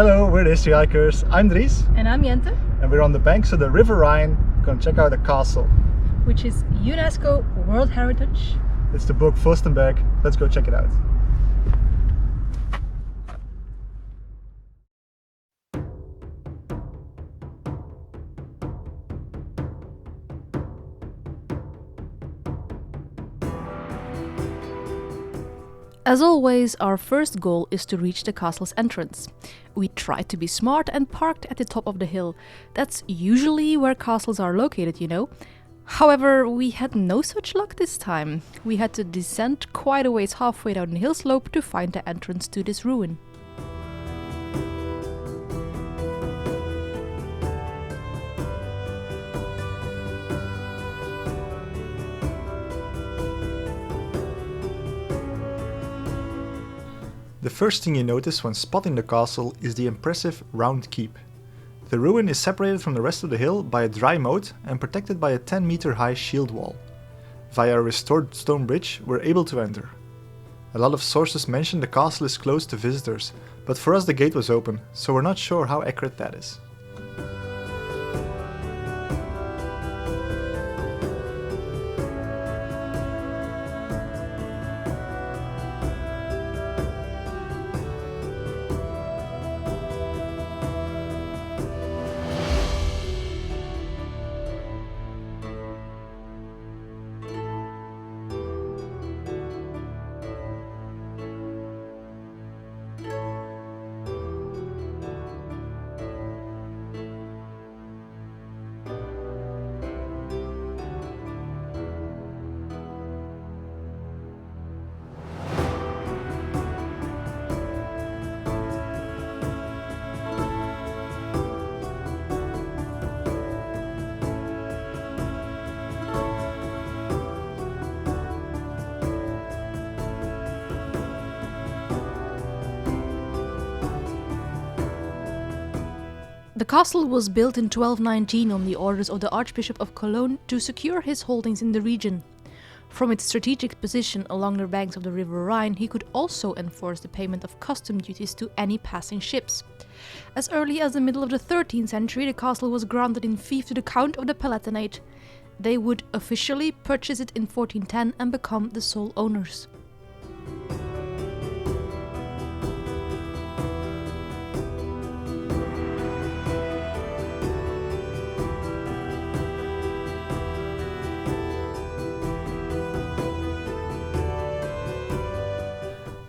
Hello, we're the History Hikers. I'm Dries. And I'm Jente, And we're on the banks of the River Rhine, going to check out a castle. which is UNESCO World Heritage. It's the Burg Fürstenberg. Let's go check it out. As always, our first goal is to reach the castle's entrance. We tried to be smart and parked at the top of the hill. That's usually where castles are located, you know. However, we had no such luck this time. We had to descend quite a ways halfway down the hill slope to find the entrance to this ruin. The first thing you notice when spotting the castle is the impressive round keep. The ruin is separated from the rest of the hill by a dry moat and protected by a 10-meter high shield wall. Via a restored stone bridge, we're able to enter. A lot of sources mention the castle is closed to visitors, but for us the gate was open, so we're not sure how accurate that is. The castle was built in 1219 on the orders of the Archbishop of Cologne to secure his holdings in the region. From its strategic position along the banks of the River Rhine, he could also enforce the payment of custom duties to any passing ships. As early as the middle of the 13th century, the castle was granted in fief to the Count of the Palatinate. They would officially purchase it in 1410 and become the sole owners.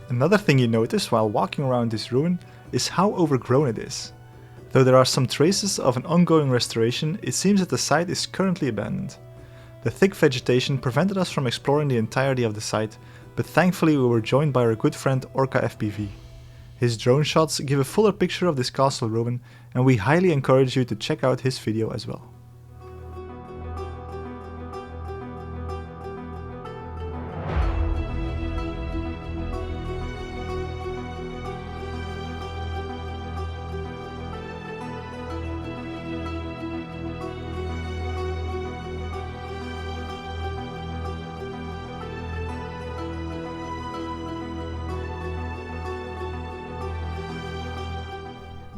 Another thing you notice while walking around this ruin is how overgrown it is. Though there are some traces of an ongoing restoration, it seems that the site is currently abandoned. The thick vegetation prevented us from exploring the entirety of the site, but thankfully we were joined by our good friend Orca FPV. His drone shots give a fuller picture of this castle ruin, and we highly encourage you to check out his video as well.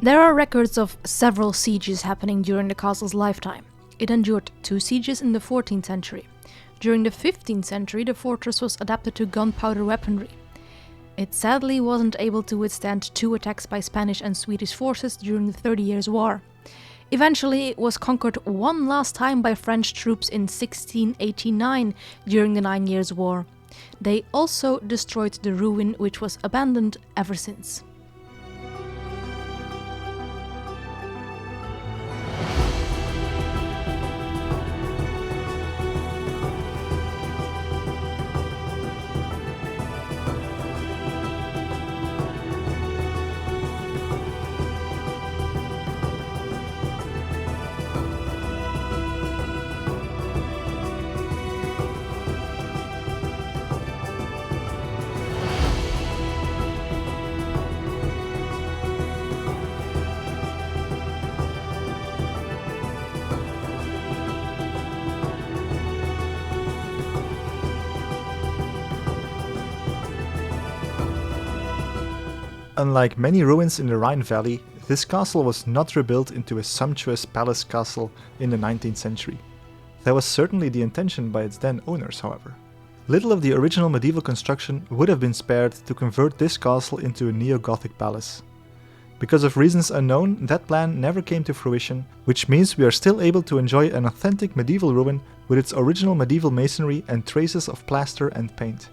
There are records of several sieges happening during the castle's lifetime. It endured 2 sieges in the 14th century. During the 15th century, the fortress was adapted to gunpowder weaponry. It sadly wasn't able to withstand 2 attacks by Spanish and Swedish forces during the 30 Years' War. Eventually, it was conquered one last time by French troops in 1689 during the 9 Years' War. They also destroyed the ruin, which was abandoned ever since. Unlike many ruins in the Rhine Valley, this castle was not rebuilt into a sumptuous palace castle in the 19th century. That was certainly the intention by its then owners, however. Little of the original medieval construction would have been spared to convert this castle into a neo-Gothic palace. Because of reasons unknown, that plan never came to fruition, which means we are still able to enjoy an authentic medieval ruin with its original medieval masonry and traces of plaster and paint.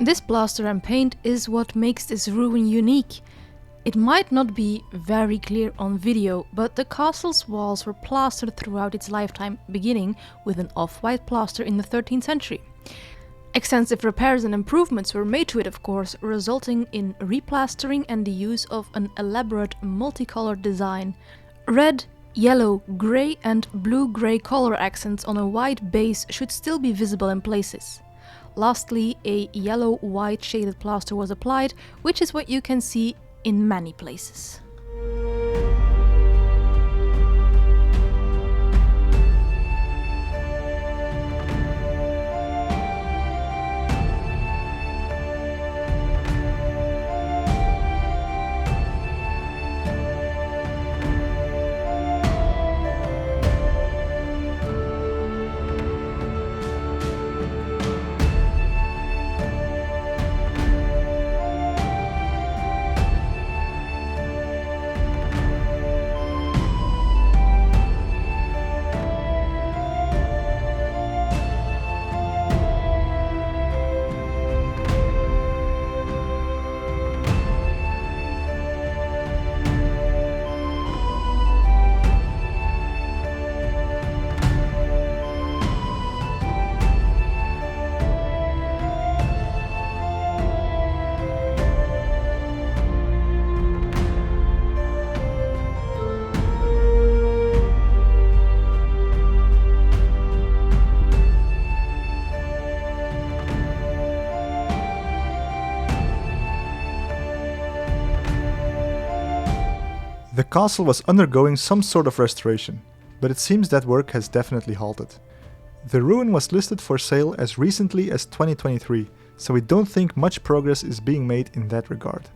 This plaster and paint is what makes this ruin unique. It might not be very clear on video, but the castle's walls were plastered throughout its lifetime, beginning with an off-white plaster in the 13th century. Extensive repairs and improvements were made to it, of course, resulting in replastering and the use of an elaborate multicolored design. Red, yellow, grey and blue-grey color accents on a white base should still be visible in places. Lastly, a yellow-white shaded plaster was applied, which is what you can see in many places. The castle was undergoing some sort of restoration, but it seems that work has definitely halted. The ruin was listed for sale as recently as 2023, so we don't think much progress is being made in that regard.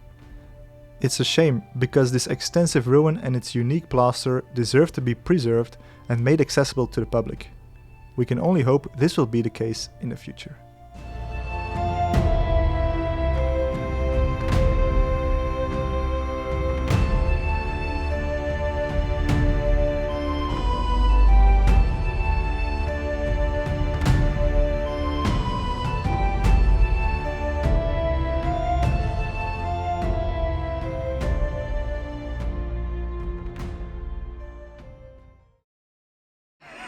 It's a shame, because this extensive ruin and its unique plaster deserve to be preserved and made accessible to the public. We can only hope this will be the case in the future.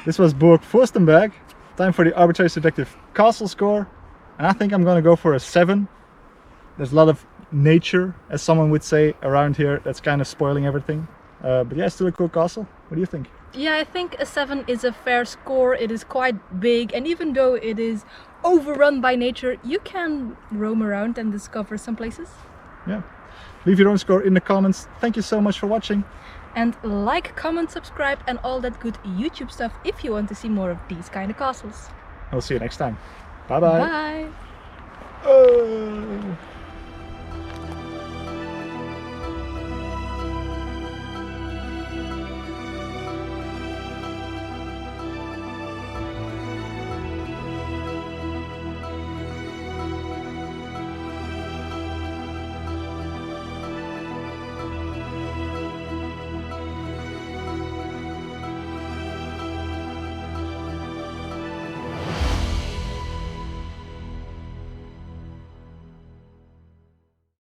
This was Burg Fürstenberg. Time for the arbitrary subjective castle score. And I think I'm gonna go for a 7. There's a lot of nature, as someone would say, around here that's kind of spoiling everything. But yeah, still a cool castle. What do you think? Yeah, I think a 7 is a fair score. It is quite big, and even though it is overrun by nature, you can roam around and discover some places. Yeah. Leave your own score in the comments. Thank you so much for watching. And like, comment, subscribe and all that good YouTube stuff if you want to see more of these kind of castles. I'll see you next time. Bye bye. Bye!